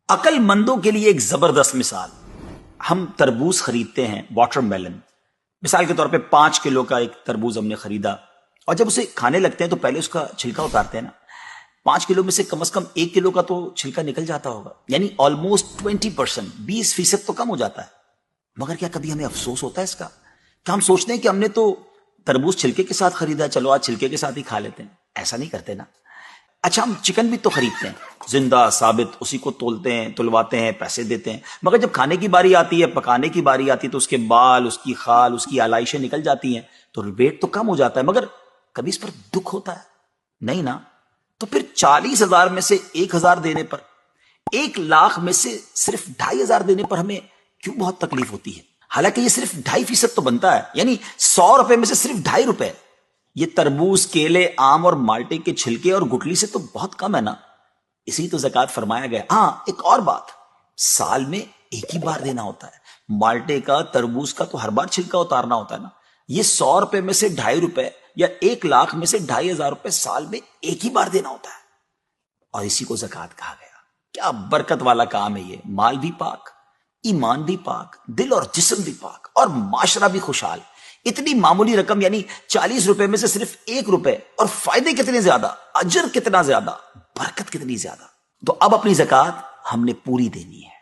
عقل مندوں کے لیے ایک زبردست مثال. ہم تربوز خریدتے ہیں، واٹر میلن. مثال کے طور پہ 5 کلو کا ایک تربوز ہم نے خریدا، اور جب اسے کھانے لگتے ہیں تو پہلے اس کا چھلکا اتارتے ہیں نا. 5 کلو میں سے کم از کم 1 کلو کا تو چھلکا نکل جاتا ہوگا، یعنی آلموسٹ 20%، 20% تو کم ہو جاتا ہے. مگر کیا کبھی ہمیں افسوس ہوتا ہے اس کا؟ کہ ہم سوچتے ہیں کہ ہم نے تو تربوز چھلکے کے ساتھ خریدا، چلو آج چھلکے کے ساتھ ہی کھا لیتے ہیں. ایسا نہیں کرتے نا. اچھا، ہم چکن بھی تو خریدتے ہیں، زندہ ثابت، اسی کو تولتے ہیں، تلواتے ہیں، پیسے دیتے ہیں، مگر جب کھانے کی باری آتی ہے، پکانے کی باری آتی ہے، تو اس کے بال، اس کی خال، اس کی آلائشیں نکل جاتی ہیں، تو ویٹ تو کم ہو جاتا ہے. مگر کبھی اس پر دکھ ہوتا ہے؟ نہیں نا. تو پھر 40,000 میں سے 1,000 دینے پر، 1,00,000 میں سے صرف 2,500 دینے پر ہمیں کیوں بہت تکلیف ہوتی ہے؟ حالانکہ یہ صرف 2.5% تو بنتا ہے، یعنی 100 روپے میں سے صرف 2.5 روپے. یہ تربوز، کیلے، آم اور مالٹے کے چھلکے اور گٹلی سے تو بہت کم ہے نا. اسی تو زکوٰۃ فرمایا گیا. ہاں، ایک اور بات، سال میں ایک ہی بار دینا ہوتا ہے. مالٹے کا، تربوز کا تو ہر بار چھلکا اتارنا ہوتا ہے نا. یہ 100 روپے میں سے 2.5 روپے یا 1,00,000 میں سے 2,500 روپے سال میں ایک ہی بار دینا ہوتا ہے، اور اسی کو زکوٰۃ کہا گیا. کیا برکت والا کام ہے یہ. مال بھی پاک، ایمان بھی پاک، دل اور جسم بھی پاک، اور معاشرہ بھی خوشحال. اتنی معمولی رقم، یعنی 40 روپے میں سے صرف 1 روپے، اور فائدے کتنے زیادہ، اجر کتنا زیادہ، برکت کتنی زیادہ. تو اب اپنی زکوٰۃ ہم نے پوری دینی ہے.